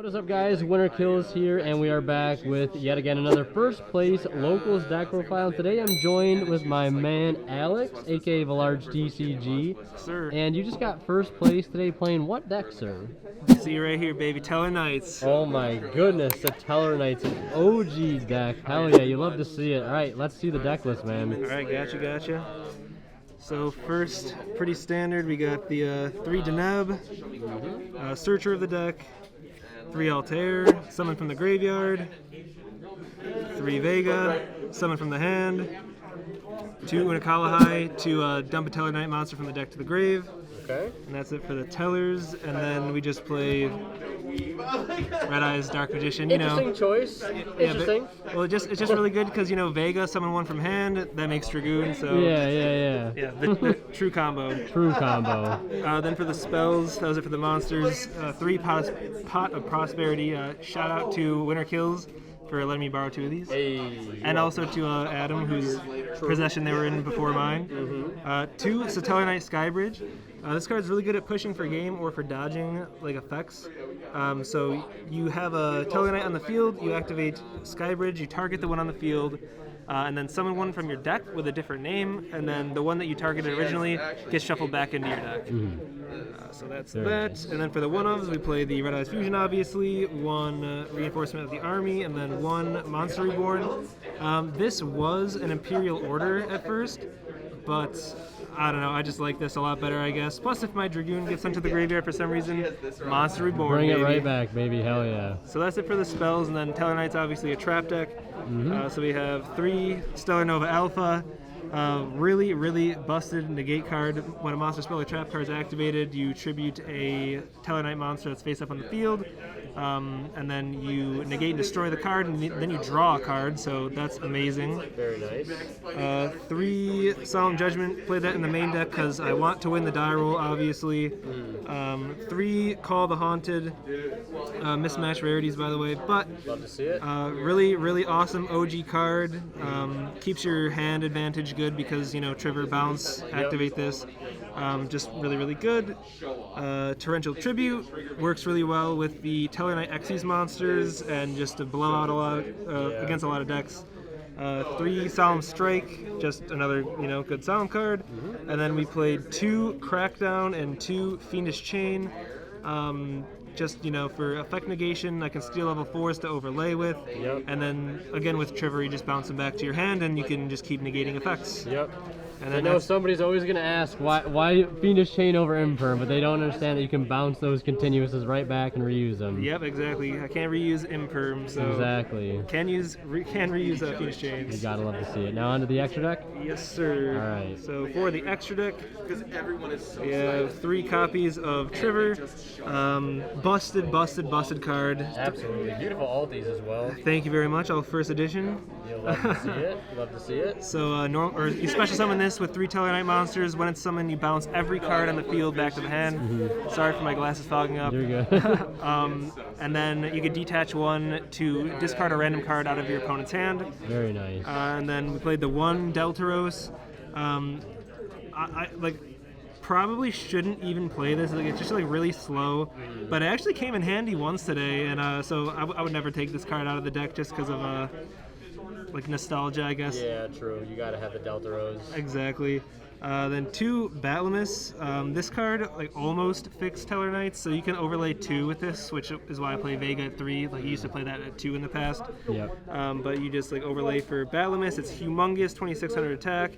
What is up, guys? Winter Kills here, and we are back with yet again another first place locals deck profile. Today I'm joined with my man Alex, aka Villarge TCG. Sir. And you just got first place today playing what deck, sir? See you right here, baby. Satellarknight. Oh my goodness, Satellarknight's an OG deck. Hell yeah, you love to see it. Alright, let's see the deck list, man. Alright, gotcha. So first, pretty standard, we got the 3 Deneb, Searcher of the deck, 3 Altair, Summon from the graveyard, 3 Vega, Summon from the hand, 2 Unakalahai to dump a Tellarknight monster from the deck to the grave. Okay. And that's it for the tellers, and then we just play Red Eyes Dark Magician, you know. Interesting choice. Interesting. Well, it's just really good because, you know, Vega, summon 1 from hand, that makes Dragoon, so... Yeah, the true combo. True combo. Then for the spells, that was it for the monsters. 3 Pot of Prosperity. Shout out to Winter Kills for letting me borrow 2 of these. Hey. And also to Adam, whose possession they were in before mine. 2 Satellarknight Skybridge. This card's really good at pushing for game or for dodging like effects. So you have a Tellarknight on the field, you activate Skybridge, you target the one on the field, and then summon 1 from your deck with a different name, and then the one that you targeted originally gets shuffled back into your deck. So that's that. Nice. And then for the one-ofs, we play the Red Eyes Fusion, obviously, 1 Reinforcement of the Army, and then 1 Monster Reborn. This was an Imperial Order at first, but I don't know, I just like this a lot better, I guess. Plus, if my Dragoon gets sent to the graveyard for some reason, Monster Reborn, Bring baby. it right back, baby. Hell yeah. So that's it for the spells, and then Tellarknight's obviously a trap deck. So we have 3 Stellar Nova Alpha. Really busted negate card. When a monster spell or trap card is activated, you tribute a Tellarknight monster that's face up on the field, and then you negate and destroy the card, and then you draw a card, so that's amazing. Very nice. 3 Solemn Judgment, play that in the main deck because I want to win the die roll, obviously. 3 Call the Haunted, mismatch rarities, by the way, but love to see it. really awesome OG card. Keeps your hand advantage good because, you know, Trigger, bounce, activate this. Just really good. Torrential Tribute works really well with the Tellarknight Xyz monsters and just to blow out a lot against a lot of decks. 3 Solemn Strike, just another, you know, good Solemn card. And then we played 2 Crackdown and 2 Fiendish Chain. Just, you know, for effect negation, I can steal level 4s to overlay with. And then, again, with Trigger, you just bounce them back to your hand, and you can just keep negating effects. And I know somebody's always going to ask why Fiendish Chain over Imperm, but they don't understand that you can bounce those continuouses right back and reuse them. Yep, exactly. I can't reuse Imperm, so exactly. Can reuse Fiendish Chain. You gotta love to see it. Now onto the extra deck? Yes, sir. Alright. So for the extra deck, we have 3 copies of Trigger. Busted card. Absolutely. Beautiful alties as well. Thank you very much. All first edition. You'll love to see it. Love to see it. So you special summon this with 3 Tellarknight monsters. When it's summoned, you bounce every card on the field back to the hand. Sorry for my glasses fogging up. You're good. And then you can detach 1 to discard a random card out of your opponent's hand. Very nice. And then we played the 1 Deltaros. I probably shouldn't even play this. Like, it's just like really slow, but it actually came in handy once today, and so I would never take this card out of the deck just because of like nostalgia, I guess. Yeah, true. You gotta have the Delta Rose. Exactly. Then 2 Batlamus. This card like almost fixed Tellarknights, so you can overlay 2 with this, which is why I play Vega at 3. Like, you used to play that at 2 in the past. But you just like overlay for Batlamus. It's humongous, 2600 attack.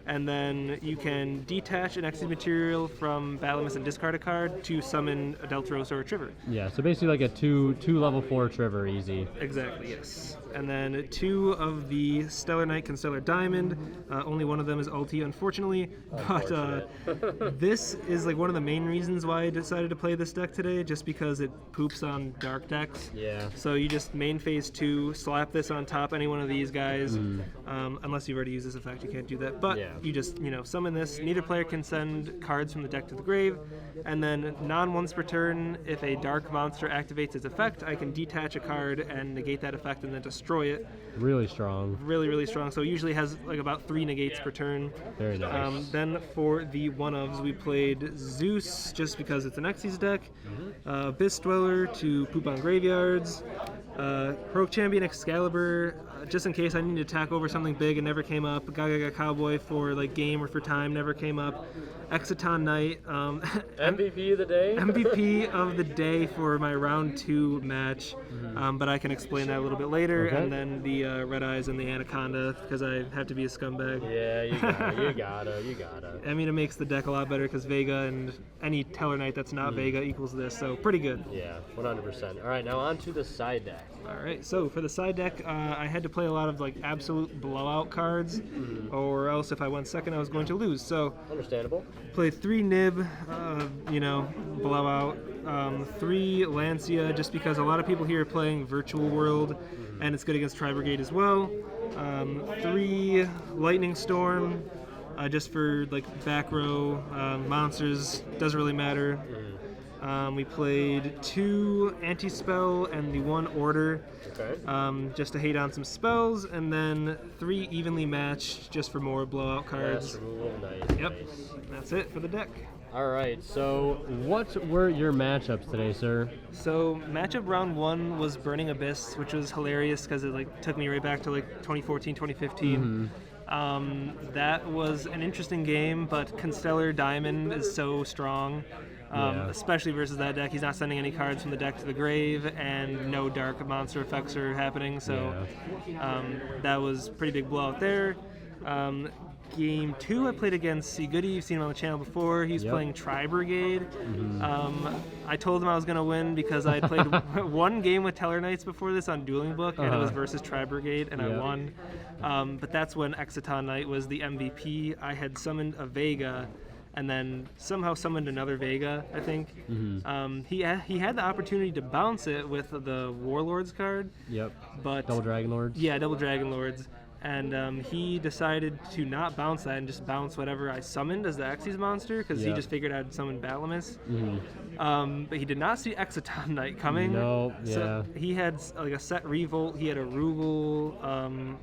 And then you can detach an Xyz material from Batlamus and discard a card to summon a Deltaros or a Trigger. Yeah, so basically like a two level 4 Trigger easy. Exactly, yes. And then 2 of the Stellarknight Constellar Diamond. Only one of them is ulti, unfortunately. But this is like one of the main reasons why I decided to play this deck today, just because it poops on dark decks. Yeah. So you just main phase 2, slap this on top any one of these guys. Unless you've already used this effect, you can't do that. But you just, summon this. Neither player can send cards from the deck to the grave. And then non-once per turn, if a dark monster activates its effect, I can detach a card and negate that effect and then destroy it. Really strong. Really, really strong. So it usually has like about 3 negates per turn. Very nice. Then for the one-ofs, we played Zeus, just because it's an Xyz deck. Abyss Dweller to poop on graveyards. Heroic Champion Excalibur, just in case I need to attack over something big and never came up. Gaga Cowboy for like game or for time, never came up. Satellarknight. MVP of the day? MVP of the day for my round 2 match, but I can explain that a little bit later. Okay. And then the Red Eyes and the Anaconda, because I have to be a scumbag. Yeah, you gotta. I mean, it makes the deck a lot better because Vega and any Tellarknight that's not Vega equals this, so pretty good. Yeah, 100%. All right, now on to the side deck. All right, so for the side deck, I had to play a lot of like absolute blowout cards, or else if I went second, I was going to lose. So Understandable. played 3 Nib, blowout. 3 Lancia, just because a lot of people here are playing Virtual World, and it's good against Tri Brigade as well. 3 Lightning Storm, just for like back row monsters, doesn't really matter. We played 2 Anti-Spell and the 1 Order, just to hate on some spells, and then 3 Evenly Matched, just for more blowout cards. Nice. Yep, that's it for the deck. All right, so what were your matchups today, sir? So matchup round 1 was Burning Abyss, which was hilarious because it like took me right back to like 2014, 2015. That was an interesting game, but Constellar Diamond is so strong. Especially versus that deck. He's not sending any cards from the deck to the grave, and no dark monster effects are happening, so that was pretty big blowout there. Game 2, I played against C. Goody. You've seen him on the channel before. He was playing Tri Brigade. I told him I was going to win because I had played 1 game with Tellarknights before this on Dueling Book, and it was versus Tri Brigade, and I won. But that's when Satellarknight was the MVP. I had summoned a Vega, and then somehow summoned another Vega, I think. He had the opportunity to bounce it with the Warlords card. But Double Dragon Lords? Yeah, Double Dragon Lords. And he decided to not bounce that and just bounce whatever I summoned as the Xyz monster, because he just figured I'd summon Batlamus. But he did not see Satellarknight coming. No, So he had like a set Revolt, he had a Rugal,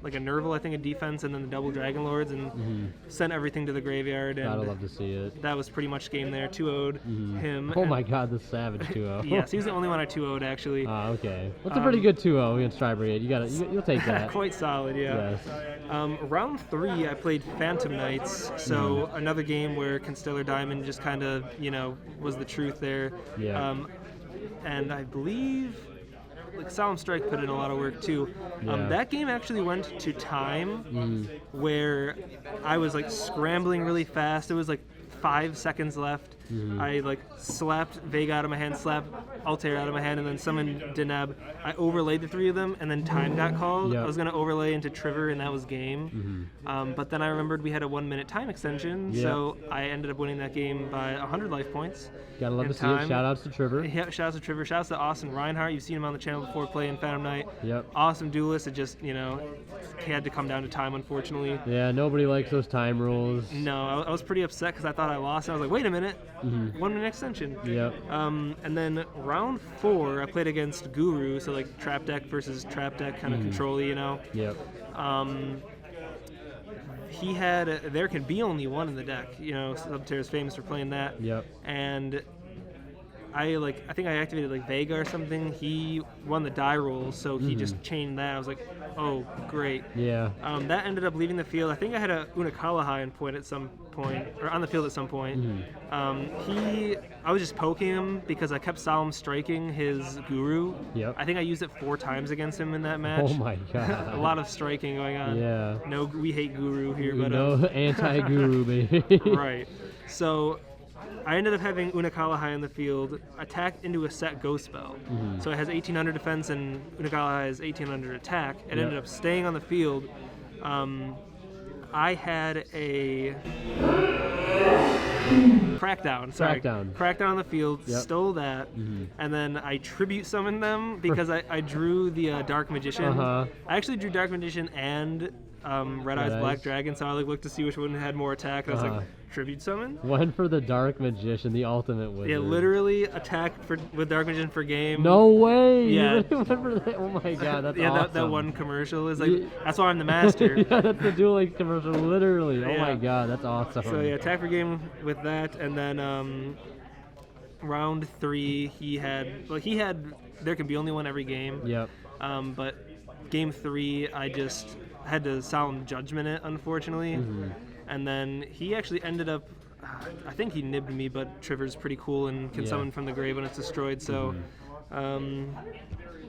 like a Nerval, I think, a defense, and then the Double Dragon Lords, and sent everything to the graveyard. And Gotta love to see it. that was pretty much game there. 2-0'd him. Oh my god, the Savage 2-0. Yes, he was the only one I 2-0'd actually. Okay. That's a pretty good 2-0 against Tri Brigade. You'll take that. Quite solid, yeah. Yes. Round 3, I played Phantom Knights, so another game where Constellar Diamond just kind of, was the truth there. And I believe like Solemn Strike put in a lot of work too. That game actually went to time, where I was like scrambling really fast. It was like 5 seconds left. I like slapped Vega out of my hand, slapped Altair out of my hand, and then summoned Deneb. I overlaid the 3 of them, and then time got called. I was going to overlay into Triver, and that was game. But then I remembered we had a 1-minute time extension, so I ended up winning that game by 100 life points. Gotta love to see it. Shout outs to Triver. Yeah, shout outs to Triver. Shout outs to Austin Reinhardt. You've seen him on the channel before playing Phantom Knight. Awesome duelist. It just, he had to come down to time, unfortunately. Yeah, nobody likes those time rules. No, I was pretty upset because I thought I lost. And I was like, wait a minute. 1-minute extension. And then round 4, I played against Guru, so like trap deck versus trap deck kind of control-y, he had there can be only one in the deck. Subterra is famous for playing that. And I think I activated like Vega or something. He won the die roll, so he just chained that. I was like, oh, great. That ended up leaving the field. I think I had a Unakalaha in point at some point, or on the field at some point. I was just poking him because I kept Solemn Striking his Guru. I think I used it 4 times against him in that match. Oh my god. A lot of striking going on. No, we hate Guru here, but no anti-Guru, baby. Right. So I ended up having Unakalaha in the field, attack into a set Ghost Spell. So it has 1800 defense and Unakalaha has 1800 attack. It ended up staying on the field. I had a Crackdown on the field, stole that, and then I tribute summoned them because I drew the Dark Magician. I actually drew Dark Magician and Red Eyes Black Dragon, so I like looked to see which one had more attack, and I was like, Tribute Summon? Went for the Dark Magician, the ultimate wizard. Yeah, literally attack with Dark Magician for game. No way! Yeah. You really went for that? Oh my god, that's awesome. That one commercial is like, that's why I'm the master. Yeah, that's the Duel Links commercial, literally. Oh my god, that's awesome. So yeah, attack for game with that, and then round 3 he had there can be only one every game. Yep. But game 3 I just had to sound judgment it, unfortunately. And then he actually ended up, I think he nibbed me, but Triver's pretty cool and can summon from the grave when it's destroyed, so...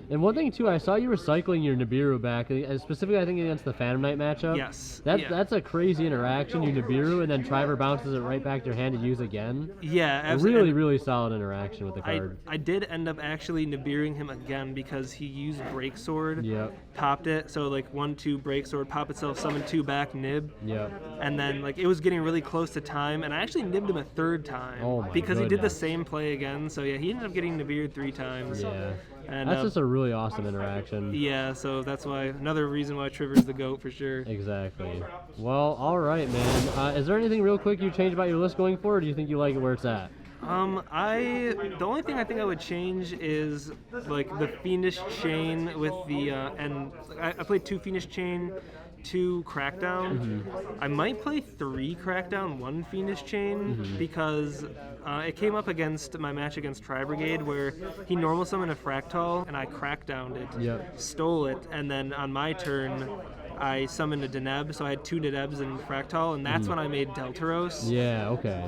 And one thing too, I saw you recycling your Nibiru back, specifically I think against the Phantom Knight matchup. Yes. That's a crazy interaction. You Nibiru and then Triver bounces it right back to your hand to use again. Yeah, absolutely. Really, really solid interaction with the card. I did end up actually Nibiruing him again because he used Break Sword. Yep. Popped it, so like 1-2 Break Sword, pop itself, summon 2 back, nib. Yep. And then like it was getting really close to time, and I actually nibbed him a 3rd time. Oh my because he did the goodness. same play again. So yeah, he ended up getting Nibiru'd 3 times. Yeah. And that's just a really awesome interaction. Yeah, so that's why another reason why Triver's the GOAT for sure. Exactly. Well, all right, man. Is there anything real quick you change about your list going forward, or do you think you like it where it's at? The only thing I think I would change is like the Fiendish Chain with the and I played 2 Fiendish Chain, 2 Crackdown. I might play 3 Crackdown, 1 Fiendish Chain because it came up against my match against Tri-Brigade where he normal summoned a Fractal and I Crackdowned it, stole it, and then on my turn I summoned a Deneb, so I had 2 Denebs and Fractal, and that's when I made Deltaros. Yeah, okay.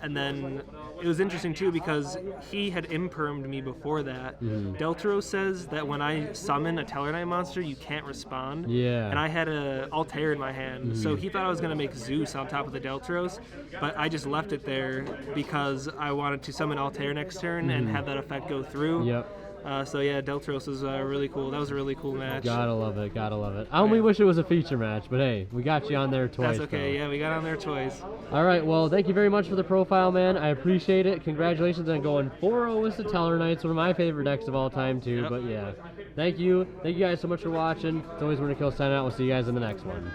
And then it was interesting too because he had impermed me before that. Deltaros says that when I summon a Satellarknight monster, you can't respond. Yeah. And I had a Altair in my hand, so he thought I was going to make Zeus on top of the Deltaros, but I just left it there because I wanted to summon Altair next turn and have that effect go through. Yep. So yeah, Deltaros was really cool. That was a really cool match. Gotta love it, gotta love it. I only wish it was a feature match, but hey, we got you on there twice. That's okay, yeah, we got on there twice. All right, well, thank you very much for the profile, man. I appreciate it. Congratulations on going 4-0 with Satellarknights, one of my favorite decks of all time, too. Yep. But yeah, thank you. Thank you guys so much for watching. It's always Winter Kill signing out. We'll see you guys in the next one.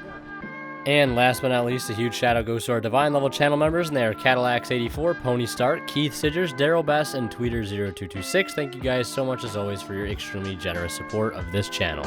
And last but not least, a huge shout out goes to our Divine level channel members, and they are Cadillacs84, Pony Start, Keith Sidgers, Daryl Bess, and Tweeter0226. Thank you guys so much as always for your extremely generous support of this channel.